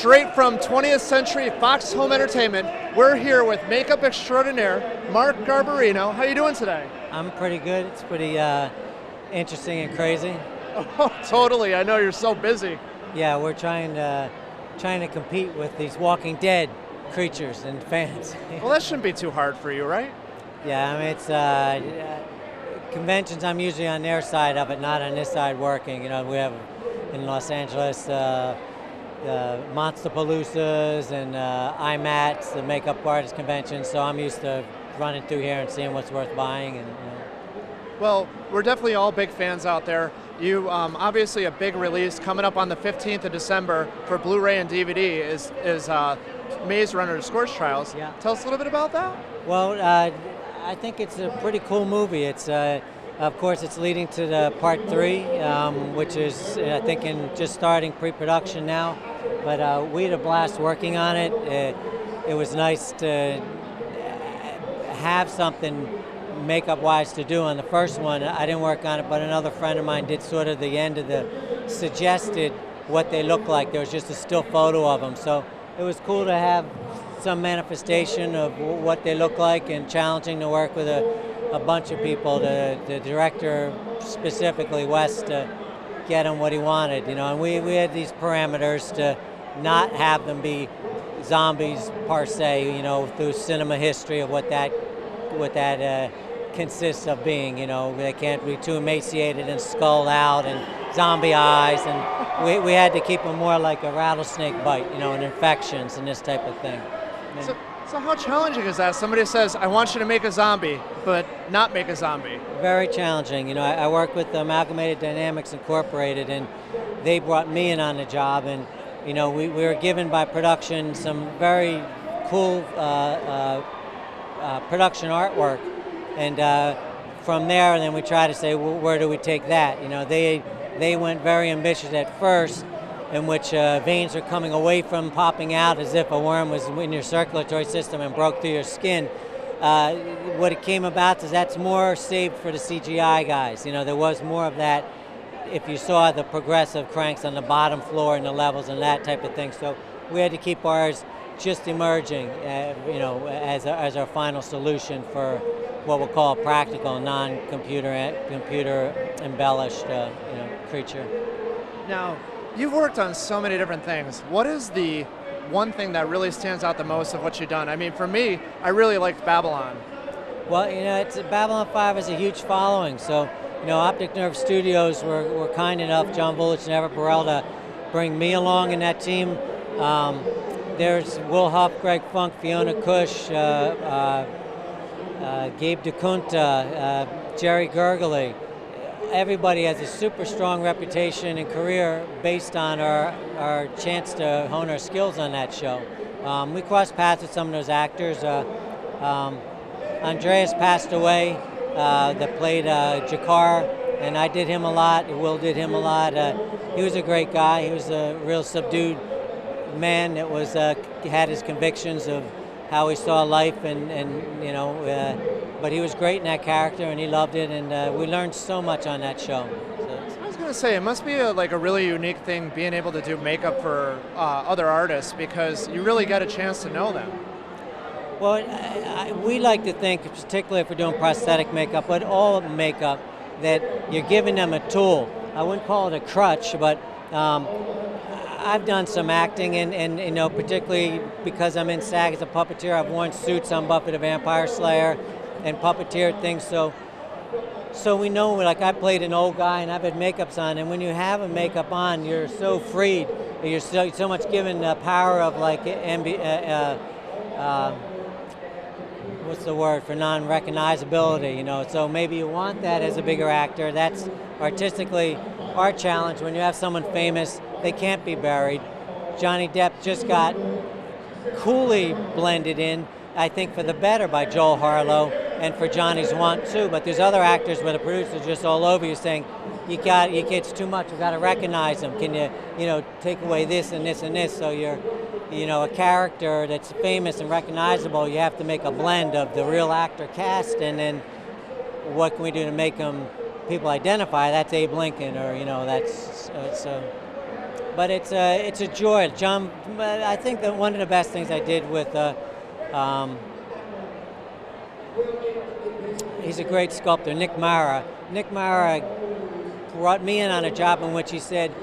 straight from 20th Century Fox Home Entertainment. We're here with makeup extraordinaire, Mark Garbarino. How you doing today? I'm pretty good. It's pretty interesting and crazy. Oh, totally. I know you're so busy. Yeah, we're trying to compete with these Walking Dead creatures and fans. Well, that shouldn't be too hard for you, right? Yeah, I mean, it's conventions. I'm usually on their side of it, not on this side working. You know, we have in Los Angeles Monsterpaloozas and IMATs, the makeup artist convention. So I'm used to running through here and seeing what's worth buying. And Well, we're definitely all big fans out there. You obviously a big release coming up on the 15th of December for Blu-ray and DVD is Maze Runner: Scorch Trials. Yeah. Tell us a little bit about that. Well, I think it's a pretty cool movie. It's of course it's leading to the part 3, which is I think just starting pre-production now. But we had a blast working on it. It was nice to have something makeup-wise to do on the first one. I didn't work on it, but another friend of mine did sort of the end of suggested what they look like. There was just a still photo of them. So it was cool to have some manifestation of what they look like, and challenging to work with a bunch of people, the director specifically, Wes, to get him what he wanted, you know. And we had these parameters to not have them be zombies per se, you know, through cinema history of what that consists of being. You know, they can't be too emaciated and skull out and zombie eyes, and we had to keep them more like a rattlesnake bite, you know, and infections and this type of thing. So how challenging is that? Somebody says, I want you to make a zombie, but not make a zombie. Very challenging. You know, I work with Amalgamated Dynamics Incorporated, and they brought me in on the job, and you know, we were given by production some very cool production artwork, and from there, and then we try to say, well, where do we take that? You know, they went very ambitious at first, in which veins are coming away from popping out as if a worm was in your circulatory system and broke through your skin. What it came about is that's more saved for the CGI guys. You know, there was more of that if you saw the progressive cranks on the bottom floor and the levels and that type of thing. So we had to keep ours just emerging, you know, as our final solution for what we'll call a practical, non-computer embellished you know, creature. Now, you've worked on so many different things. What is the one thing that really stands out the most of what you've done? I mean, for me, I really liked Babylon. Well, you know, Babylon 5 has a huge following. So, you know, Optic Nerve Studios were kind enough, John Vulich and Everett Burrell, to bring me along in that team. There's Will Huff, Greg Funk, Fiona Cush, Gabe DeCunta, Jerry Gergely. Everybody has a super strong reputation and career based on our chance to hone our skills on that show. We crossed paths with some of those actors. Andreas passed away, that played Jakar, and I did him a lot. Will did him a lot. He was a great guy. He was a real subdued man that was had his convictions of how he saw life, and you know, but he was great in that character, and he loved it, and we learned so much on that show. I was going to say, it must be like a really unique thing being able to do makeup for other artists, because you really get a chance to know them. Well, we like to think, particularly if we're doing prosthetic makeup, but all makeup, that you're giving them a tool. I wouldn't call it a crutch, but I've done some acting, and you know, particularly because I'm in SAG as a puppeteer, I've worn suits on Buffy the Vampire Slayer and puppeteered things, so we know, like I played an old guy and I've had makeups on, and when you have a makeup on, you're so freed, you're so much given the power of like what's the word for non-recognizability, you know, so maybe you want that as a bigger actor. That's artistically our challenge. When you have someone famous, they can't be buried. Johnny Depp just got coolly blended in, I think for the better, by Joel Harlow, and for Johnny's want too, but there's other actors where the producer's just all over you saying, it's too much, you gotta recognize them. Can you know, take away this and this and this, so you're, you know, a character that's famous and recognizable, you have to make a blend of the real actor cast, and then what can we do to make them people identify? That's Abe Lincoln, or you know, that's but it's a joy. John, I think that one of the best things I did with, he's a great sculptor, Nick Mara. Nick Mara brought me in on a job in which he said,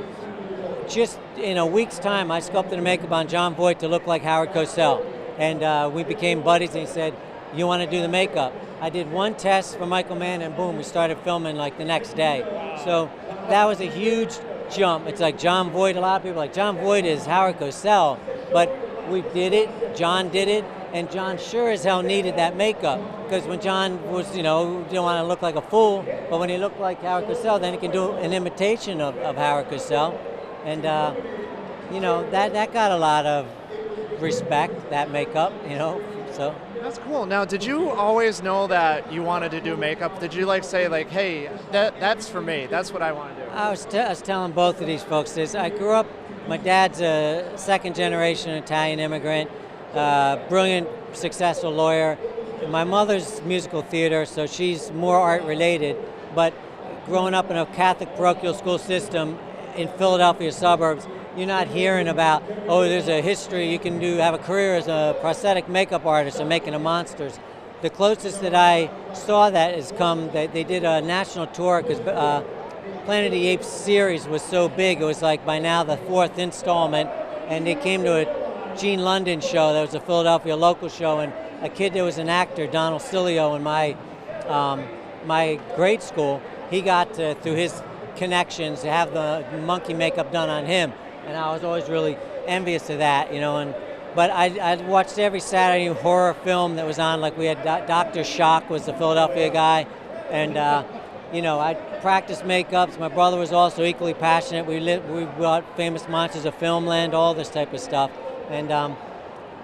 just in a week's time, I sculpted a makeup on John Voight to look like Howard Cosell. And we became buddies, and he said, you want to do the makeup? I did one test for Michael Mann, and boom, we started filming like the next day. So that was a huge jump. It's like John Voight, a lot of people are like, John Voight is Howard Cosell, but we did it, John did it, and John sure as hell needed that makeup, because when John was, didn't want to look like a fool, but when he looked like Howard Cosell, then he can do an imitation of Howard Cosell. And, that got a lot of respect, that makeup, so. That's cool. Now, did you always know that you wanted to do makeup? Did you say hey, that's for me, that's what I want to do? I was telling both of these folks this. I grew up, my dad's a second generation Italian immigrant, brilliant, successful lawyer. My mother's musical theater, so she's more art related, but growing up in a Catholic parochial school system in Philadelphia suburbs, you're not hearing about, there's a history, you can have a career as a prosthetic makeup artist or making the monsters. The closest that I saw that has come, they did a national tour because Planet of the Apes series was so big, it was like by now the 4th installment, and they came to a Gene London show, that was a Philadelphia local show, and a kid that was an actor, Donald Cilio, in my grade school, he got through his connections to have the monkey makeup done on him. And I was always really envious of that, but I watched every Saturday horror film that was on, like we had Dr. Shock was the Philadelphia guy, and I practiced makeups. My brother was also equally passionate. We brought famous monsters of Filmland, all this type of stuff. And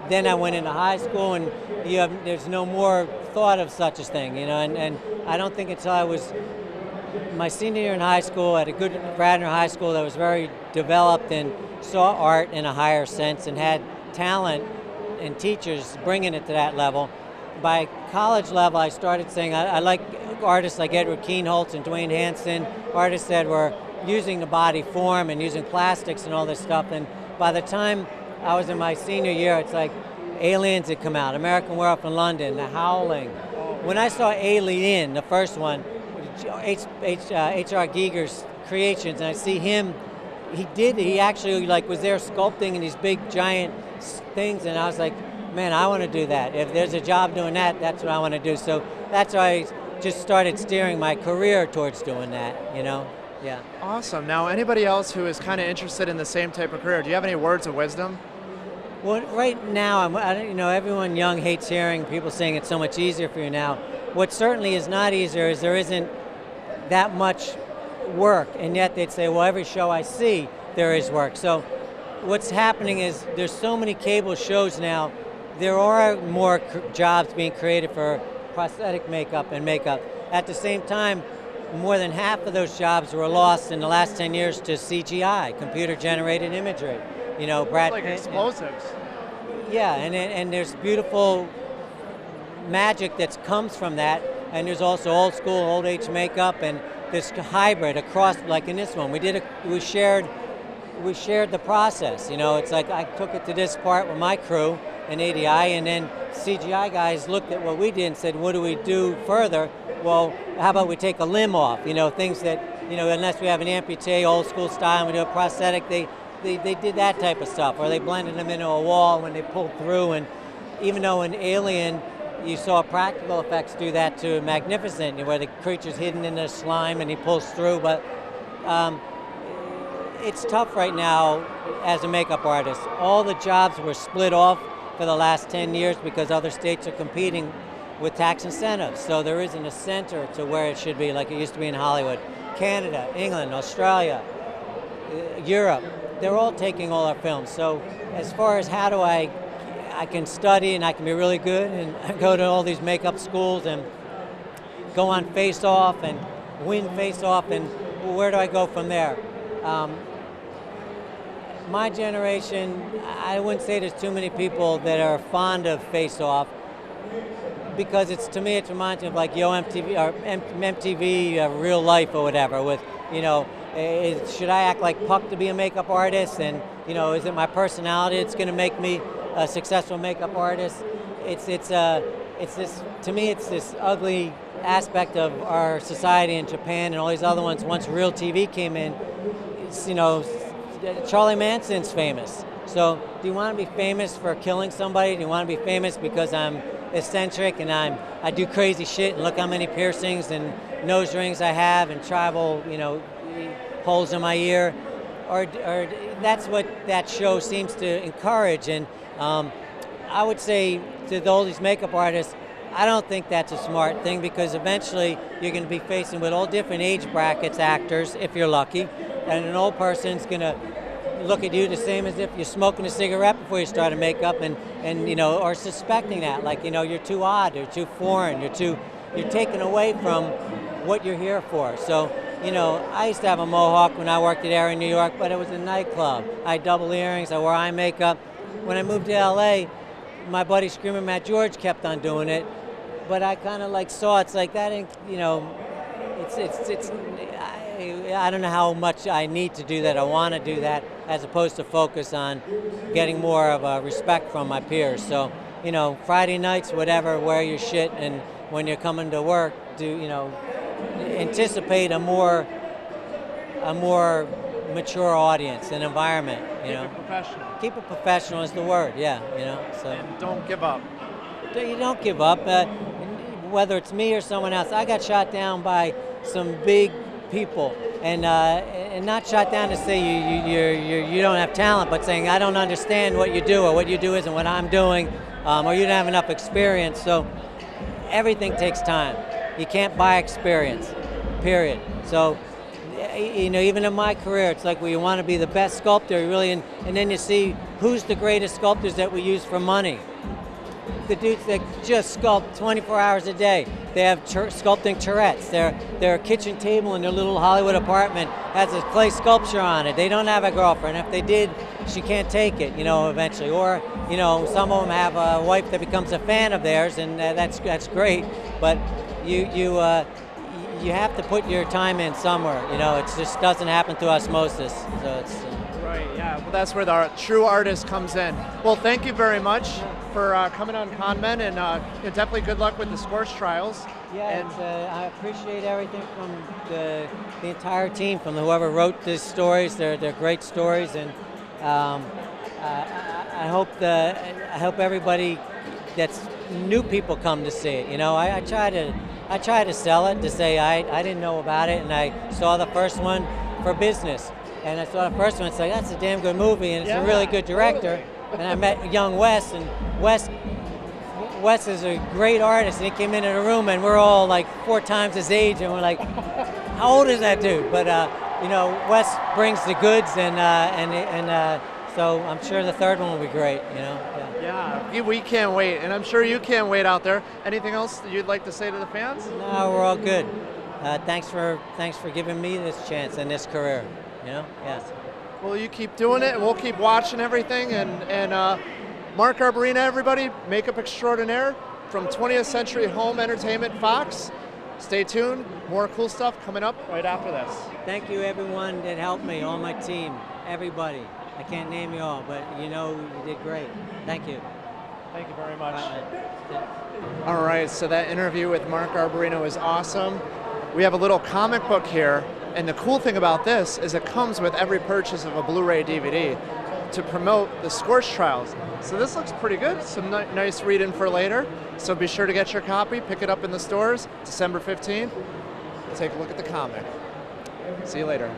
then I went into high school, and there's no more thought of such a thing, and I don't think until I was my senior year in high school at a good Radnor High School that was very developed and saw art in a higher sense and had talent and teachers bringing it to that level. By college level, I started saying I like artists like Edward Kienholz and Dwayne Hansen, artists that were using the body form and using plastics and all this stuff. And by the time I was in my senior year, it's like Aliens had come out, American Werewolf in London, The Howling. When I saw Alien, the first one, H.R. Giger's creations, and I see him, he actually was there sculpting in these big giant things, and I was like, man, I want to do that. If there's a job doing that, that's what I want to do. So that's why I just started steering my career towards doing that, yeah. Awesome. Now, anybody else who is kind of interested in the same type of career, do you have any words of wisdom? Well, right now, everyone young hates hearing people saying it's so much easier for you now. What certainly is not easier is there isn't that much work, and yet they'd say, well, every show I see, there is work. So what's happening is there's so many cable shows now, there are more jobs being created for prosthetic makeup and makeup. At the same time, more than half of those jobs were lost in the last 10 years to CGI, computer-generated imagery. Brad Pitt. Like explosives. Yeah, and there's beautiful magic that comes from that, and there's also old school, old age makeup, and this hybrid across, like in this one. We shared the process. It's like I took it to this part with my crew in ADI, and then CGI guys looked at what we did and said, what do we do further? Well, how about we take a limb off? Things that, unless we have an amputee, old school style, and we do a prosthetic, they did that type of stuff, or they blended them into a wall when they pulled through. And even though in Alien, you saw practical effects do that to Magnificent, where the creature's hidden in the slime and he pulls through, but it's tough right now as a makeup artist. All the jobs were split off for the last 10 years because other states are competing with tax incentives, so there isn't a center to where it should be like it used to be in Hollywood. Canada, England, Australia, Europe, they're all taking all our films. So as far as how do I can study and I can be really good and go to all these makeup schools and go on Face Off and win Face Off, and where do I go from there? My generation, I wouldn't say there's too many people that are fond of Face Off, because to me it reminds me of like Yo MTV or MTV Real Life or whatever, with Should I act like Puck to be a makeup artist? And is it my personality that's going to make me a successful makeup artist? It's this, to me, it's this ugly aspect of our society in Japan and all these other ones. Once real TV came in, Charlie Manson's famous. So do you want to be famous for killing somebody? Do you want to be famous because I'm eccentric and I do crazy shit and look how many piercings and nose rings I have and tribal, holes in my ear? Or that's what that show seems to encourage. And I would say to all these makeup artists, I don't think that's a smart thing, because eventually you're going to be facing with all different age brackets actors, if you're lucky, and an old person's going to look at you the same as if you're smoking a cigarette before you start a makeup, and or suspecting that, like, you're too odd, you're too foreign, you're taken away from what you're here for. So, I used to have a mohawk when I worked at Air in New York, but it was a nightclub. I had double earrings, I wore eye makeup. When I moved to LA, my buddy Screaming Matt George kept on doing it, but I kind of saw it's like that, I don't know how much I need to do that, I want to do that, as opposed to focus on getting more of a respect from my peers. So, Friday nights, whatever, wear your shit, and when you're coming to work, anticipate a more mature audience and environment. Keep it professional. Keep it professional is the word, yeah. So. And don't give up. You don't give up, whether it's me or someone else. I got shot down by some big people, and not shot down to say you don't have talent, but saying I don't understand what you do, or what you do isn't what I'm doing, or you don't have enough experience. So everything takes time. You can't buy experience, period. So, even in my career, it's like, well, you want to be the best sculptor, and then you see who's the greatest sculptors that we use for money. The dudes that just sculpt 24 hours a day. They have sculpting Tourette's. Their kitchen table in their little Hollywood apartment has a clay sculpture on it. They don't have a girlfriend. If they did, she can't take it, eventually. Or, some of them have a wife that becomes a fan of theirs, and that's great. But you have to put your time in somewhere. It just doesn't happen through osmosis. So it's right. Yeah. Well, that's where the true artist comes in. Well, thank you very much for coming on ConMen, and definitely good luck with the Scorch Trials. Yeah, and I appreciate everything from the entire team, from whoever wrote these stories. They're great stories, and I hope everybody that's new people come to see it. I try to sell it, to say I didn't know about it, and I saw the first one for business, and I saw the first one. It's like, that's a damn good movie, and it's a really good director. Totally. And I met young Wes, and Wes is a great artist, and he came into the room, and we're all like 4 times his age, and we're like, how old is that dude? But Wes brings the goods, and so I'm sure the third one will be great. Yeah, we can't wait, and I'm sure you can't wait out there. Anything else that you'd like to say to the fans? No, we're all good. Thanks for giving me this chance and this career. Yes. Well, you keep doing it, and we'll keep watching everything. And Mark Garbarino, everybody, makeup extraordinaire from 20th Century Home Entertainment Fox. Stay tuned. More cool stuff coming up right after this. Thank you, everyone that helped me, all my team, everybody. I can't name you all, but you did great. Thank you. Thank you very much. All right, so that interview with Mark Garbarino is awesome. We have a little comic book here, and the cool thing about this is it comes with every purchase of a Blu-ray DVD to promote the Scorch Trials. So this looks pretty good, some nice read-in for later. So be sure to get your copy, pick it up in the stores, December 15th. Take a look at the comic. See you later.